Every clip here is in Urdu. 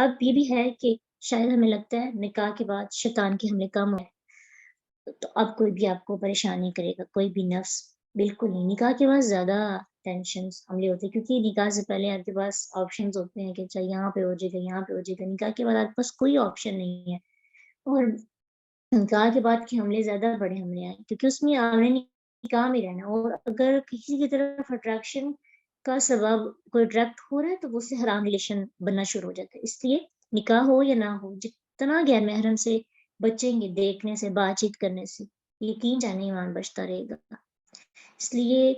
اب یہ بھی ہے کہ شاید ہمیں لگتا ہے نکاح کے بعد شیطان کے حملے کم ہوئے، تو اب کوئی بھی آپ کو پریشانی کرے گا، کوئی بھی نفس بالکل نہیں۔ نکاح کے بعد زیادہ ٹینشنز حملے ہوتے ہیں، کیونکہ نکاح سے پہلے آپ کے پاس آپشنز ہوتے ہیں کہ اچھا یہاں پہ ہو جائے گا، یہاں پہ ہو جائے گا۔ نکاح کے بعد آپ کے پاس کوئی آپشن نہیں ہے، اور نکاح کے بعد کے حملے زیادہ بڑے حملے ہیں، کیونکہ اس میں آپ نے نکاح میں رہنا، اور اگر کسی کی طرف اٹریکشن کا سبب کوئی اٹریکٹ ہو رہا ہے تو وہ اس سے حرام ریلیشن بننا شروع ہو جاتا ہے۔ اس لیے نکاح ہو یا نہ ہو، جتنا غیر محرم سے بچیں گے، دیکھنے سے، بات چیت کرنے سے، یقین جانے ایمان بچتا رہے گا۔ اس لیے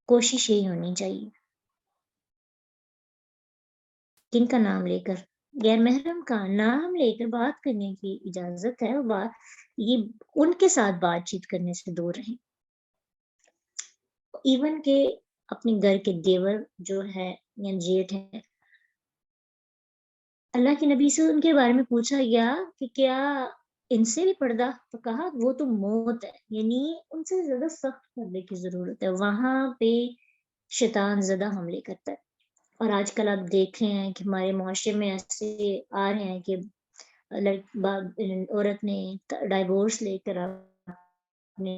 کوشش یہی ہونی چاہیے، کن کا نام لے کر، غیر محرم کا نام لے کر بات کرنے کی اجازت ہے، اور یہ ان کے ساتھ بات چیت کرنے سے دور رہیں۔ ایون کہ اپنے گھر کے دیور جو ہے یا جیٹھ ہے، اللہ کے نبی سے ان کے بارے میں پوچھا گیا کہ کیا ان سے بھی پردہ، تو کہا وہ تو موت ہے، یعنی ان سے زیادہ سخت پردے کی ضرورت ہے، وہاں پہ شیطان زیادہ حملے کرتا ہے۔ اور آج کل آپ دیکھ رہے ہیں کہ ہمارے معاشرے میں ایسے آ رہے ہیں کہ عورت نے ڈائیورس لے کر اپنے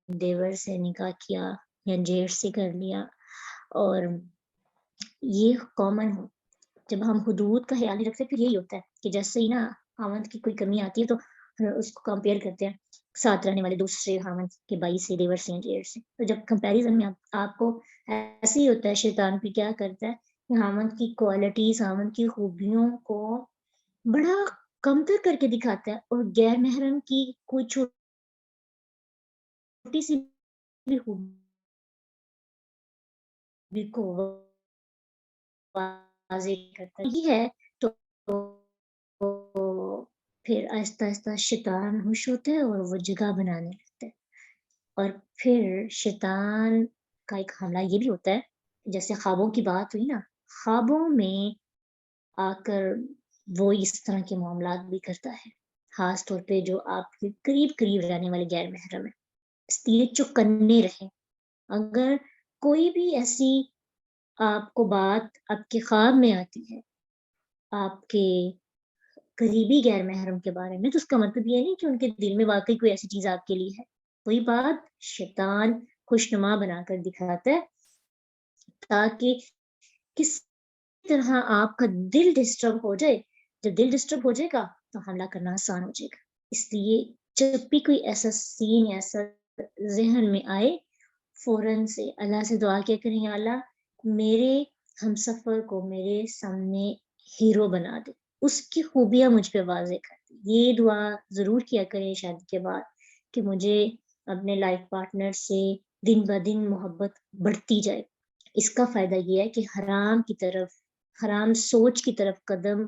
دیور سے نکاح کیا یا جیٹ سے کر لیا، اور یہ کامن ہو۔ جب ہم حدود کا خیال نہیں رکھتے پھر یہی ہوتا ہے کہ جیسے ہی نا خاوند کی کوئی کمی آتی ہے تو اس کو کمپیئر کرتے ہیں ساتھ رہنے والے دوسرے خاوند کے بھائی سے، دیور سے، جیٹ سے۔ تو جب کمپیریزن میں آپ کو ایسے ہی ہوتا ہے، شیطان بھی کیا کرتا ہے کہ خاوند کی کوالٹیز، خاوند کی خوبیوں کو بڑا کمتر کر کے دکھاتا ہے، اور غیر محرم کی کوئی چھوٹی سی بھی خوبی کو واضح کرتا ہے۔ یہ ہے تو پھر آہستہ آہستہ شیطان خوش ہوتا ہے اور وہ جگہ بنانے لگتا ہے۔ اور پھر شیطان کا ایک حملہ یہ بھی ہوتا ہے، جیسے خوابوں کی بات ہوئی نا، خوابوں میں آ کر وہ اس طرح کے معاملات بھی کرتا ہے، خاص طور پہ جو آپ کے قریب قریب رہنے والے غیر محرم ہیں۔ اس لیے چوکنے رہیں۔ اگر کوئی بھی ایسی آپ کو بات آپ کے خواب میں آتی ہے آپ کے قریبی غیر محرم کے بارے میں، تو اس کا مطلب یہ نہیں کہ ان کے دل میں واقعی کوئی ایسی چیز آپ کے لیے ہے۔ وہی بات شیطان خوشنما بنا کر دکھاتا ہے تاکہ کس طرح آپ کا دل ڈسٹرب ہو جائے۔ جب دل ڈسٹرب ہو جائے گا تو حملہ کرنا آسان ہو جائے گا۔ اس لیے جب بھی کوئی ایسا سین، ایسا ذہن میں آئے، فوراً سے اللہ سے دعا کیا کریں، یا اللہ میرے ہم سفر کو میرے سامنے ہیرو بنا دے، اس کی خوبیاں مجھ پہ واضح کر دے۔ یہ دعا ضرور کیا کریں شادی کے بعد کہ مجھے اپنے لائف پارٹنر سے دن بہ دن محبت بڑھتی جائے۔ اس کا فائدہ یہ ہے کہ حرام کی طرف، حرام سوچ کی طرف قدم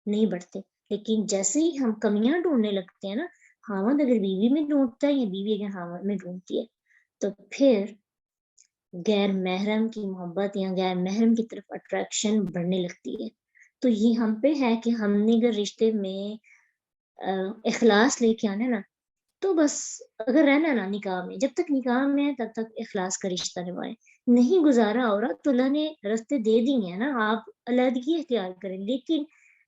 نہیں بڑھتے، لیکن جیسے ہی ہم کمیاں ڈھونڈنے لگتے ہیں نا، خاوند اگر بیوی میں ڈھونڈتا ہے یا بیوی اگر خاوند میں ڈھونڈتی ہے، تو پھر غیر محرم کی محبت یا غیر محرم کی طرف اٹریکشن بڑھنے لگتی ہے۔ تو یہ ہم پہ ہے کہ ہم نے اگر رشتے میں اخلاص لے کے آنا نا، تو بس اگر رہنا نا نکاح میں، جب تک نکاح میں ہے تب تک اخلاص کا رشتہ نبھائیں۔ نہیں گزارا ہو رہا تو اللہ نے رستے دے دی ہیں نا، آپ علیحدگی اختیار کریں، لیکن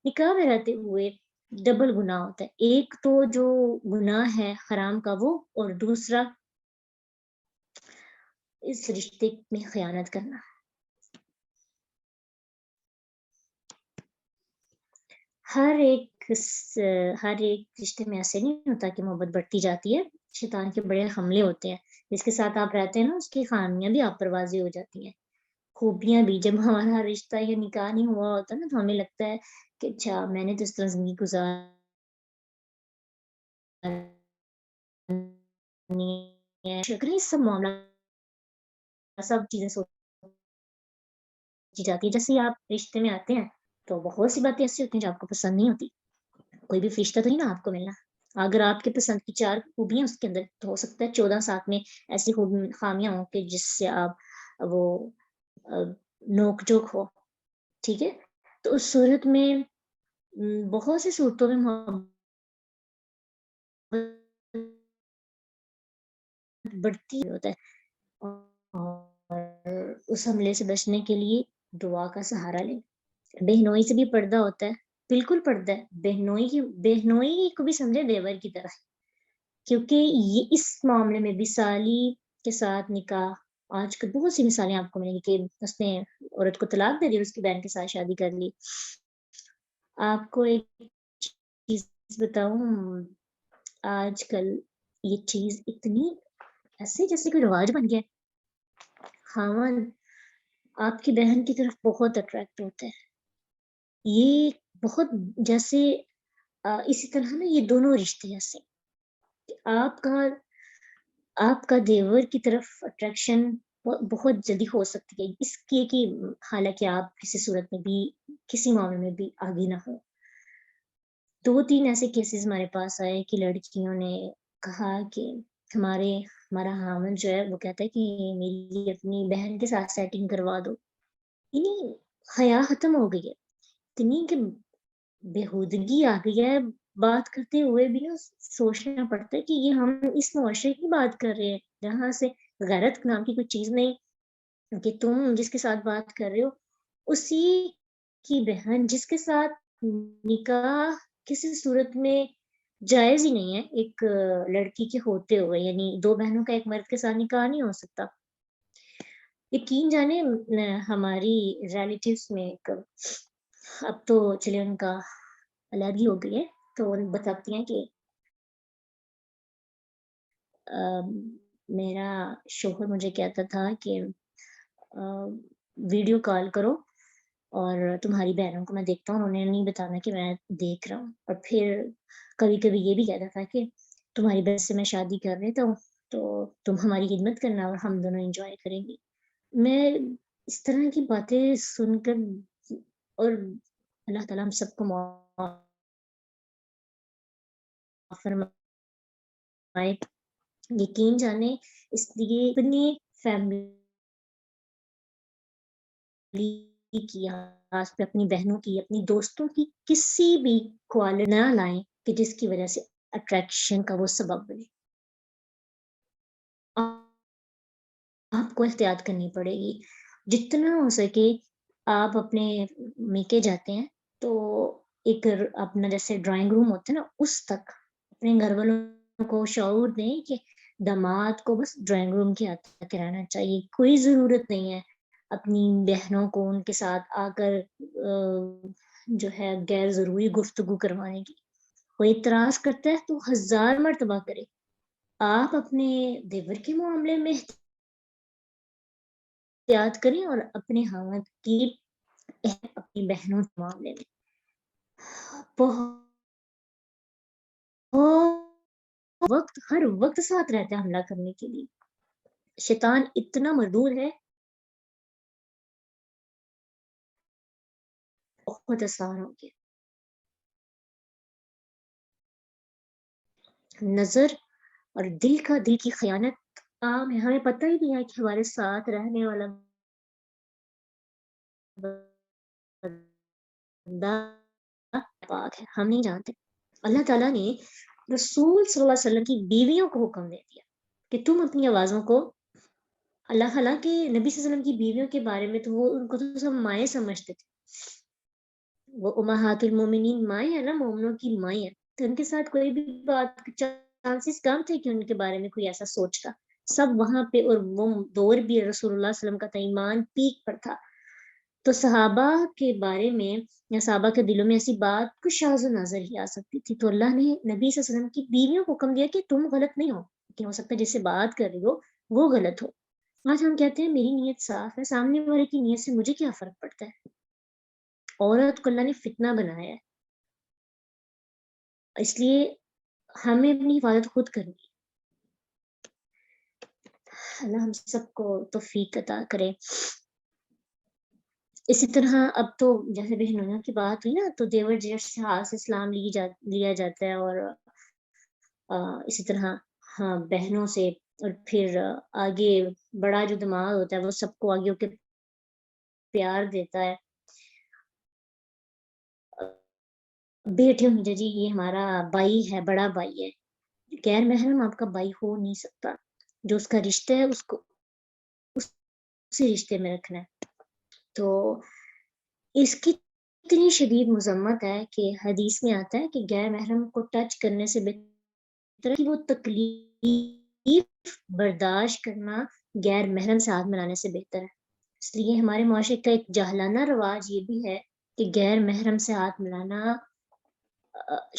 نکاح میں رہتے ہوئے ڈبل گناہ ہوتا ہے۔ ایک تو جو گناہ ہے حرام کا وہ، اور دوسرا اس رشتے میں خیانت کرنا۔ ہر ایک رشتے میں ایسے نہیں ہوتا کہ محبت بڑھتی جاتی ہے، شیطان کے بڑے حملے ہوتے ہیں۔ جس کے ساتھ آپ رہتے ہیں نا، اس کی خامیاں بھی آپ پر واضح ہو جاتی ہیں، خوبیاں بھی۔ جب ہمارا رشتہ یا نکاح نہیں ہوا ہوتا نا، تو ہمیں لگتا ہے کہ اچھا میں نے تو اس طرح زندگی گزارنی ہے، شکر سب معاملہ، سب چیزیں سوچی جاتی ہے۔ جیسے ہی آپ رشتے میں آتے ہیں تو بہت سی باتیں ایسی ہوتی ہیں جو آپ کو پسند نہیں ہوتی۔ کوئی بھی فرشتہ تو نہیں نا آپ کو ملنا، اگر آپ کے پسند کی 4 خوبیاں اس کے اندر، تو ہو سکتا ہے 14 ساتھ میں ایسی خامیاں ہوں کہ جس سے آپ وہ نوک جوک ہو، ٹھیک ہے۔ تو اس صورت میں بہت سی صورتوں میں محبت بڑھتی ہوتا ہے، اور اس حملے سے بچنے کے لیے دعا کا سہارا لیں۔ بہنوئی سے بھی پردہ ہوتا ہے، بالکل پڑتا ہے، بہنوئی کو بھی سمجھے دیور کی طرح، کیونکہ یہ اس معاملے میں بھی سالی کے ساتھ نکاح، آج کل بہت سی مثالیں آپ کو ملیں گی کہ اس نے عورت کو طلاق دے دی اور اس کی بہن کے ساتھ شادی کر لی۔ آپ کو ایک چیز بتاؤں، آج کل یہ چیز اتنی ایسے جیسے کوئی رواج بن گیا ہے، خاوند آپ کی بہن کی طرف بہت اٹریکٹ ہوتا ہے، یہ بہت جیسے اسی طرح نا یہ دونوں رشتے ایسے کہ آپ کا دیور کی طرف اٹریکشن بہت جلدی ہو سکتی ہے، اس لیے کہ حالانکہ آپ کسی صورت میں بھی کسی معاملے میں بھی آگے نہ ہو۔ 2-3 ایسے کیسز ہمارے پاس آئے کہ لڑکیوں نے کہا کہ ہمارا خاوند جو ہے وہ کہتا ہے کہ میری اپنی بہن کے ساتھ سیٹنگ کروا دو، یعنی حیا ختم ہو گئی ہے اتنی کہ بےہودگی آ گئی ہے، بات کرتے ہوئے بھی نا سوچنا پڑتا ہے کہ یہ ہم اس معاشرے کی بات کر رہے ہیں جہاں سے غیرت نام کی کوئی چیز نہیں، کہ تم جس کے ساتھ بات کر رہے ہو اسی کی بہن جس کے ساتھ نکاح کسی صورت میں جائز ہی نہیں ہے ایک لڑکی کے ہوتے ہوئے، یعنی 2 بہنوں کا ایک مرد کے ساتھ نکاح نہیں ہو سکتا۔ یقین جانے ہماری ریلیٹیوز میں ایک، اب تو چلے ان کا علیحدگی ہو گئی ہے، تو وہ بتاتی ہیں کہ میرا شوہر مجھے کہتا تھا کہ ویڈیو کال کرو اور تمہاری بہنوں کو میں دیکھتا ہوں، انہیں نہیں بتانا کہ میں دیکھ رہا ہوں، اور پھر کبھی کبھی یہ بھی کہتا تھا کہ تمہاری بہن سے میں شادی کر لیتا ہوں تو تم ہماری خدمت کرنا اور ہم دونوں انجوائے کریں گے۔ میں اس طرح کی باتیں سن کر، اور اللہ تعالیٰ ہم سب کو معاف فرمائے، یقین جانے اس لیے اپنی فیملی کی، خاص پہ اپنی بہنوں کی، اپنی دوستوں کی کسی بھی کوالٹی نہ لائیں کہ جس کی وجہ سے اٹریکشن کا وہ سبب بنے۔ آپ کو احتیاط کرنی پڑے گی جتنا ہو سکے۔ آپ اپنے میکے جاتے ہیں تو ایک اپنا جیسے ڈرائنگ روم ہوتا ہے نا، اس تک اپنے گھر والوں کو شعور دیں کہ داماد کو بس ڈرائنگ روم کے آتے رہنا چاہیے، کوئی ضرورت نہیں ہے اپنی بہنوں کو ان کے ساتھ آ کر جو ہے غیر ضروری گفتگو کروانے کی۔ کوئی اعتراض کرتا ہے تو 1000 مرتبہ کرے، آپ اپنے دیور کے معاملے میں احتیاط کریں اور اپنے خاوند کی اپنی بہنوں کے معاملے میں بہت ہر وقت ساتھ رہتا ہے حملہ کرنے کے لیے۔ شیطان اتنا مردود ہے، بہت آسان ہو گیا۔ نظر اور دل کی خیانت عام ہے، ہمیں پتہ ہی نہیں ہے کہ ہمارے ساتھ رہنے والا بندہ پاک ہے، ہم نہیں جانتے۔ اللہ تعالیٰ نے رسول صلی اللہ علیہ وسلم کی بیویوں کو حکم دے دیا کہ تم اپنی آوازوں کو، اللہ کے نبی صلی اللہ علیہ وسلم کی بیویوں کے بارے میں تو وہ ان کو تو سب مائیں سمجھتے تھے، وہ امہات المومنین مائیں ہیں نا، مومنوں کی مائیں ہیں، تو ان کے ساتھ کوئی بھی بات چانسز کم تھے کہ ان کے بارے میں کوئی ایسا سوچتا، سب وہاں پہ، اور وہ دور بھی رسول اللہ صلی اللہ علیہ وسلم کا تھا، ایمان پیک پر تھا، تو صحابہ کے بارے میں یا صحابہ کے دلوں میں ایسی بات کچھ شاذ و نظر ہی آ سکتی تھی، تو اللہ نے نبی صلی اللہ علیہ وسلم کی بیویوں کو حکم دیا کہ تم غلط نہیں ہو، کہ ہو سکتا ہے جس سے بات کر رہی ہو وہ غلط ہو۔ آج ہم کہتے ہیں میری نیت صاف ہے، سامنے والے کی نیت سے مجھے کیا فرق پڑتا ہے؟ عورت کو اللہ نے فتنہ بنایا ہے، اس لیے ہمیں اپنی حفاظت خود کرنی ہے۔ اللہ ہم سب کو توفیق عطا کرے۔ اسی طرح اب تو جیسے بہنوئیوں کی بات ہوئی نا، تو دیور جیٹھ سے ہاتھ سے اسلام لیا جاتا ہے، اور اسی طرح ہاں بہنوں سے، اور پھر آگے بڑا جو دماغ ہوتا ہے وہ سب کو آگے کے پیار دیتا ہے۔ بیٹے مجھے جی یہ ہمارا بھائی ہے، بڑا بھائی ہے، غیر محرم آپ کا بھائی ہو نہیں سکتا، جو اس کا رشتہ ہے اس کو اسی رشتے میں رکھنا ہے۔ تو اس کی اتنی شدید مذمت ہے کہ حدیث میں آتا ہے کہ غیر محرم کو ٹچ کرنے سے بہتر ہے کہ وہ تکلیف برداشت کرنا غیر محرم سے ہاتھ ملانے سے بہتر ہے. اس لیے ہمارے معاشرے کا ایک جاہلانہ رواج یہ بھی ہے کہ غیر محرم سے ہاتھ ملانا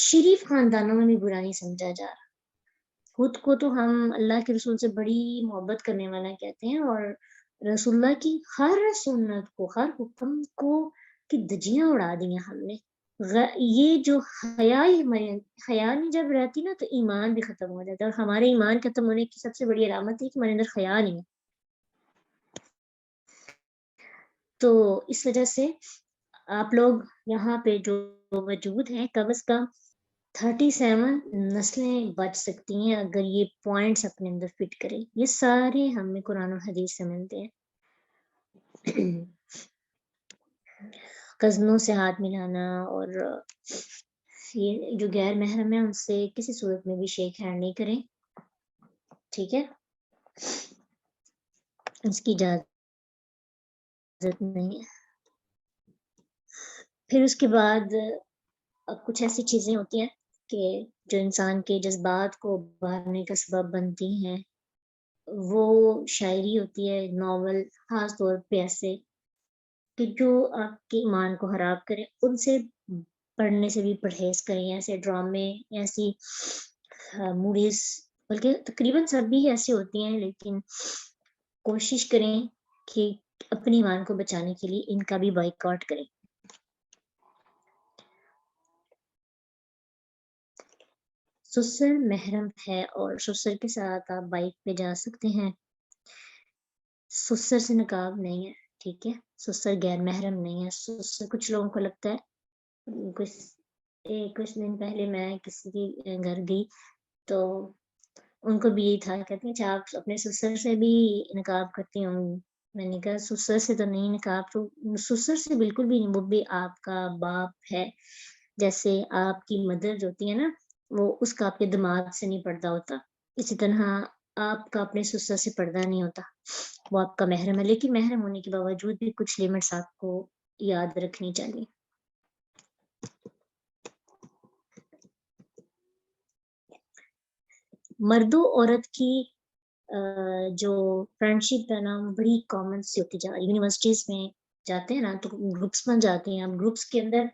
شریف خاندانوں میں بھی برا نہیں سمجھا جا رہا. خود کو تو ہم اللہ کے رسول سے بڑی محبت کرنے والا کہتے ہیں، اور رسول اللہ کی ہر سنت کو، ہر حکم کو کی دجیاں اڑا دی ہیں ہم نے. یہ جو حیا نہیں جب رہتی نا تو ایمان بھی ختم ہو جاتا ہے، اور ہمارے ایمان ختم ہونے کی سب سے بڑی علامت ہے کہ ہمارے اندر حیا نہیں ہے. تو اس وجہ سے آپ لوگ یہاں پہ جو موجود ہیں کم از کم 37 نسلیں بچ سکتی ہیں اگر یہ پوائنٹس اپنے اندر فٹ کریں. یہ سارے ہمیں قرآن و حدیث سے ملتے ہیں. کزنوں سے ہاتھ ملانا، اور یہ جو غیر محرم ہے ان سے کسی صورت میں بھی شیک ہینڈ نہیں کریں، ٹھیک ہے، اس کی اجازت نہیں ہے. پھر اس کے بعد کچھ ایسی چیزیں ہوتی ہیں کہ جو انسان کے جذبات کو ابھارنے کا سبب بنتی ہیں. وہ شاعری ہوتی ہے، ناول، خاص طور پہ ایسے کہ جو آپ کے ایمان کو خراب کریں، ان سے پڑھنے سے بھی پرہیز کریں. ایسے ڈرامے، ایسی موویز، بلکہ تقریباً سب بھی ایسے ہوتی ہیں، لیکن کوشش کریں کہ اپنی ایمان کو بچانے کے لیے ان کا بھی بائیکاٹ کریں. سسر محرم ہے اور سسر کے ساتھ آپ بائک پہ جا سکتے ہیں. سسر سے نقاب نہیں ہے، ٹھیک ہے، سسر غیر محرم نہیں ہے. سسر کچھ لوگوں کو لگتا ہے، کچھ دن پہلے میں کسی کے گھر گئی تو ان کو بھی یہی تھا، کہتے ہیں اچھا آپ اپنے سسر سے بھی نقاب کرتی ہوں. میں نے کہا سسر سے تو نہیں نقاب، تو سسر سے بالکل بھی نہیں، وہ بھی آپ کا باپ ہے. جیسے آپ کی مدر جو ہوتی ہے نا، وہ اس کا آپ کے دماغ سے نہیں پردہ ہوتا، اسی طرح آپ کا اپنے سسر سے پردہ نہیں ہوتا. وہ آپ کا محرم ہے، لیکن محرم ہونے کے باوجود بھی کچھ لیمٹس آپ کو یاد رکھنی چاہیے. مرد و عورت کی جو فرینڈشپ ہے نا، بڑی کامن سی ہوتی جا رہی. یونیورسٹیز میں جاتے ہیں نا تو گروپس بن جاتے ہیں، اب گروپس کے اندر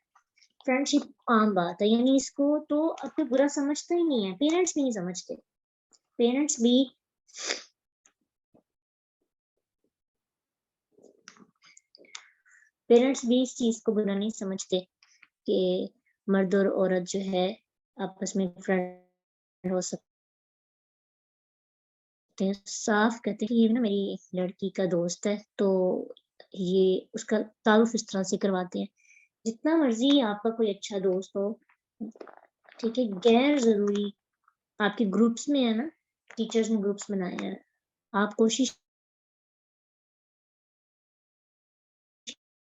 فرینڈشپ عام بات ہے، یعنی اس کو تو اب تو برا سمجھتا ہی نہیں ہے. پیرنٹس بھی نہیں سمجھتے، پیرنٹس بھی اس چیز کو برا نہیں سمجھتے کہ مرد اور عورت جو ہے آپس میں فرینڈ ہو سکتے ہیں. صاف کہتے ہیں کہ یہ نا میری لڑکی کا دوست ہے، تو یہ اس کا تعارف اس طرح سے کرواتے ہیں. جتنا مرضی آپ کا کوئی اچھا دوست ہو، ٹھیک ہے، غیر ضروری آپ کے گروپس میں ہے نا، ٹیچرز نے گروپس بنائے ہیں، آپ کوشش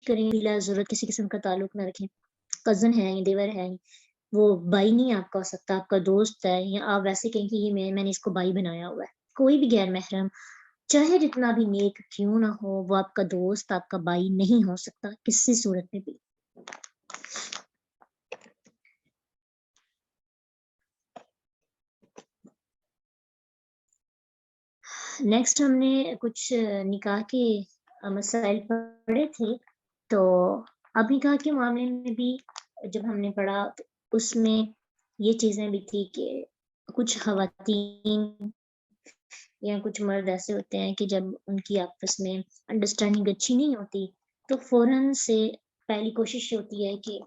کریں بلا ضرورت کسی قسم کا تعلق نہ رکھیں. کزن ہے یا دیور ہے، وہ بھائی نہیں آپ کا ہو سکتا، آپ کا دوست ہے، یا آپ ویسے کہیں کہ یہ میں نے اس کو بھائی بنایا ہوا ہے. کوئی بھی غیر محرم چاہے جتنا بھی نیک کیوں نہ ہو، وہ آپ کا دوست، آپ کا بھائی نہیں ہو سکتا کسی صورت میں بھی. نیکسٹ ہم نے کچھ نکاح کے مسائل پڑھے تھے، تو اب نکاح کے معاملے میں بھی جب ہم نے پڑھا تو اس میں یہ چیزیں بھی تھی کہ کچھ خواتین یا کچھ مرد ایسے ہوتے ہیں کہ جب ان کی آپس میں انڈرسٹینڈنگ اچھی نہیں ہوتی تو فوراً سے پہلی کوشش ہوتی ہے کہ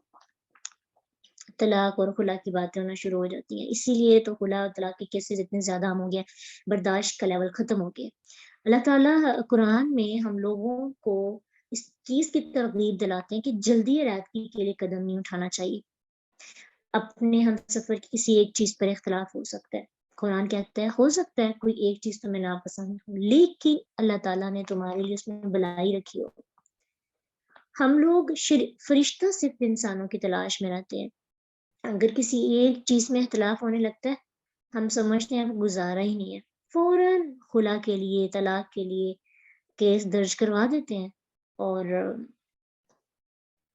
طلاق اور خلا کی باتیں ہونا شروع ہو جاتی ہیں. اسی لیے تو خلا اور طلاق کے کیسز اتنے زیادہ عام ہو گیا، برداشت کا لیول ختم ہو گیا. اللہ تعالیٰ قرآن میں ہم لوگوں کو اس چیز کی ترغیب دلاتے ہیں کہ جلدی رعایت کے لیے قدم نہیں اٹھانا چاہیے. اپنے ہم سفر کی کسی ایک چیز پر اختلاف ہو سکتا ہے، قرآن کہتا ہے ہو سکتا ہے کوئی ایک چیز تمہیں ناپسند ہو، لیکن اللہ تعالیٰ نے تمہارے لیے اس میں بلائی رکھی ہو. ہم لوگ فرشتہ صرف انسانوں کی تلاش میں رہتے ہیں. اگر کسی ایک چیز میں اختلاف ہونے لگتا ہے، ہم سمجھتے ہیں گزارا ہی نہیں ہے، فوراً خلا کے لیے، طلاق کے لیے کیس درج کروا دیتے ہیں. اور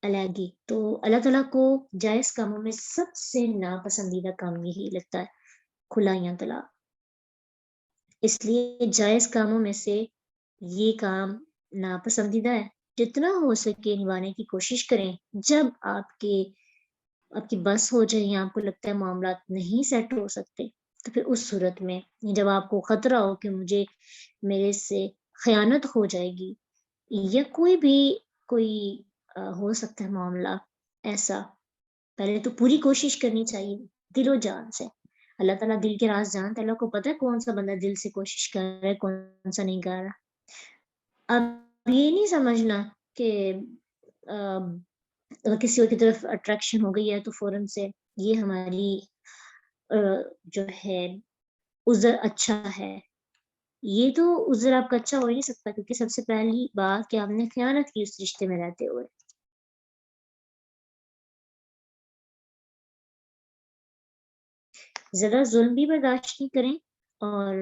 علیحدگی، تو اللہ تعالیٰ کو جائز کاموں میں سب سے ناپسندیدہ کام یہی لگتا ہے، کھلا یا طلاق۔ اس لیے جائز کاموں میں سے یہ کام ناپسندیدہ ہے، جتنا ہو سکے نبھانے کی کوشش کریں۔ جب آپ کی بس ہو جائے یا آپ کو لگتا ہے معاملات نہیں سیٹ ہو سکتے، تو پھر اس صورت میں جب آپ کو خطرہ ہو کہ میرے سے خیانت ہو جائے گی یا کوئی ہو سکتا ہے معاملہ ایسا، پہلے تو پوری کوشش کرنی چاہیے دل و جان سے۔ اللہ تعالیٰ دل کے راز جانتا ہے، اللہ کو پتہ ہے کون سا بندہ دل سے کوشش کر رہا ہے، کون سا نہیں کر رہا۔ اب یہ نہیں سمجھنا کہ اگر کسی اور کی طرف اٹریکشن ہو گئی ہے تو فوراً سے یہ ہماری جو ہے عذر اچھا ہے، یہ تو عذر آپ کا اچھا ہو ہی نہیں سکتا، کیونکہ سب سے پہلی بات کہ آپ نے خیانت کی اس رشتے میں رہتے ہوئے۔ زیادہ ظلم بھی برداشت نہیں کریں اور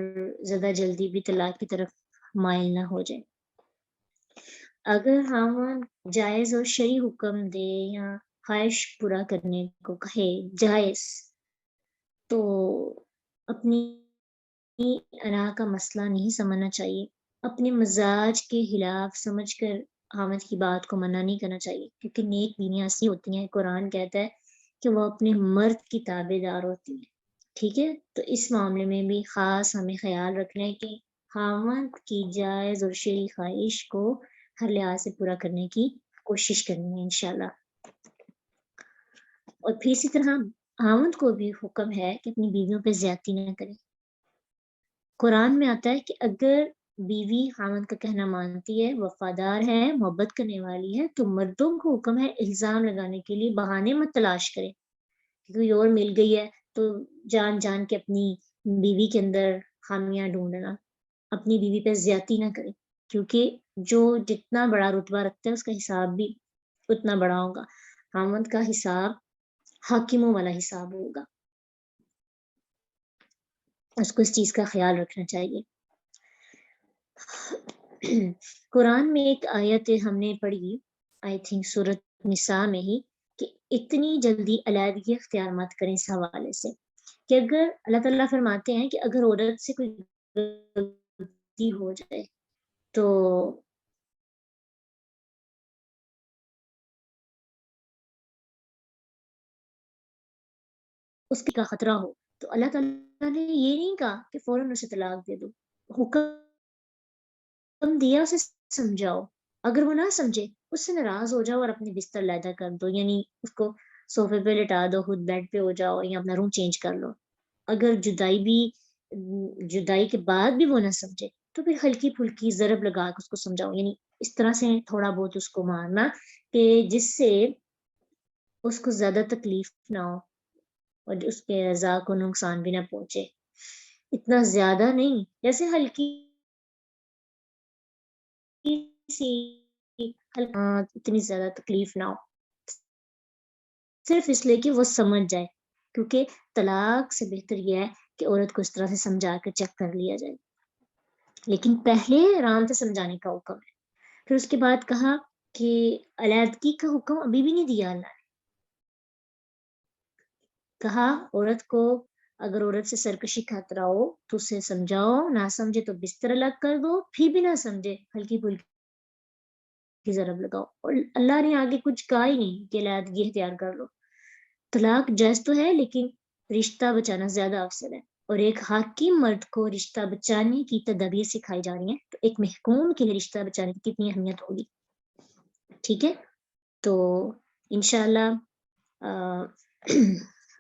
زیادہ جلدی بھی طلاق کی طرف مائل نہ ہو جائیں۔ اگر خاوند جائز اور شرعی حکم دے یا خواہش پورا کرنے کو کہے جائز، تو اپنی انا کا مسئلہ نہیں سمجھنا چاہیے، اپنے مزاج کے خلاف سمجھ کر خاوند کی بات کو منع نہیں کرنا چاہیے، کیونکہ نیک بیویاں ایسی ہوتی ہیں، قرآن کہتا ہے کہ وہ اپنے مرد کی تابع دار ہوتی ہیں، ٹھیک ہے؟ تو اس معاملے میں بھی خاص ہمیں خیال رکھنا ہے کہ خاوند کی جائز اور شرعی خواہش کو ہر لحاظ سے پورا کرنے کی کوشش کرنی ہے انشاءاللہ۔ اور پھر اسی طرح خاوند کو بھی حکم ہے کہ اپنی بیویوں پہ زیادتی نہ کرے۔ قرآن میں آتا ہے کہ اگر بیوی خاوند کا کہنا مانتی ہے، وفادار ہے، محبت کرنے والی ہے، تو مردوں کو حکم ہے الزام لگانے کے لیے بہانے مت تلاش کرے کہ کوئی اور مل گئی ہے تو جان جان کے اپنی بیوی کے اندر خامیاں ڈھونڈنا، اپنی بیوی پہ زیادتی نہ کرے، کیونکہ جو جتنا بڑا رتبہ رکھتا ہے اس کا حساب بھی اتنا بڑا ہوگا۔ خاوند کا حساب حاکموں والا حساب ہوگا، اس کو اس چیز کا خیال رکھنا چاہیے۔ قرآن میں ایک آیت ہم نے پڑھی، آئی تھنک سورۃ نساء میں ہی، کہ اتنی جلدی علیحدگی اختیار مت کریں اس حوالے سے کہ اگر اللہ تعالیٰ فرماتے ہیں کہ اگر عورت سے کوئی غلطی ہو جائے تو اس کا خطرہ ہو، تو اللہ تعالیٰ نے یہ نہیں کہا کہ فوراً اسے طلاق دے دو، حکم دیا اسے سمجھاؤ، اگر وہ نہ سمجھے اس سے ناراض ہو جاؤ اور اپنے بستر علیحدہ کر دو، یعنی اس کو صوفے پہ لٹا دو، خود بیڈ پہ ہو جاؤ یا اپنا روم چینج کر لو۔ اگر جدائی کے بعد بھی وہ نہ سمجھے تو پھر ہلکی پھلکی ضرب لگا کے اس کو سمجھاؤ، یعنی اس طرح سے تھوڑا بہت اس کو مارنا کہ جس سے اس کو زیادہ تکلیف نہ ہو اور اس کے رضا کو نقصان بھی نہ پہنچے، اتنا زیادہ نہیں، جیسے ہلکی سی اتنی زیادہ تکلیف نہ ہو، صرف اس لیے کہ وہ سمجھ جائے، کیونکہ طلاق سے بہتر یہ ہے کہ عورت کو اس طرح سے سمجھا کر چیک کر لیا جائے، لیکن پہلے آرام سے سمجھانے کا حکم ہے۔ پھر اس کے بعد کہا کہ علیحدگی کا حکم ابھی بھی نہیں دیا اللہ نے، کہا عورت کو اگر عورت سے سرکشی خطرہ ہو تو اسے سمجھاؤ، نہ سمجھے تو بستر الگ کر دو، پھر بھی نہ سمجھے ہلکی پھلکی ضرب لگاؤ، اور اللہ نے آگے کچھ کہا ہی نہیں کہ علیحدگی اختیار کر لو۔ طلاق جائز تو ہے لیکن رشتہ بچانا زیادہ افضل ہے، اور ایک حاکم مرد کو رشتہ بچانے کی تدابیر سکھائی جا رہی ہیں، تو ایک محکوم کے لیے رشتہ بچانے کی کتنی اہمیت ہوگی، ٹھیک ہے؟ تو انشاءاللہ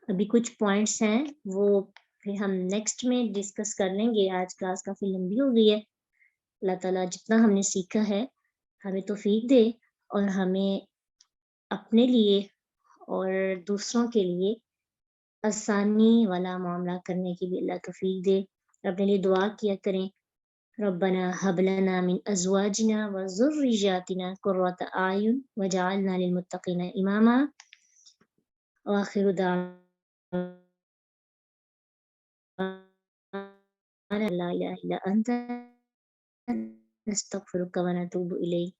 ابھی کچھ پوائنٹس ہیں وہ پھر ہم نیکسٹ میں ڈسکس کر لیں گے، آج کلاس کافی لمبی ہو گئی ہے۔ اللہ تعالیٰ جتنا ہم نے سیکھا ہے ہمیں توفیق دے، اور ہمیں اپنے لیے اور دوسروں کے لیے آسانی والا معاملہ کرنے کی بھی اللہ توفیق دے۔ اپنے لیے دعا کیا کریں، ربنا هب لنا من ازواجنا وذرياتنا قرة اعين واجعلنا للمتقين اماما، واخر دعوانا لا اله الا انت نستغفرك ونتوب اليك۔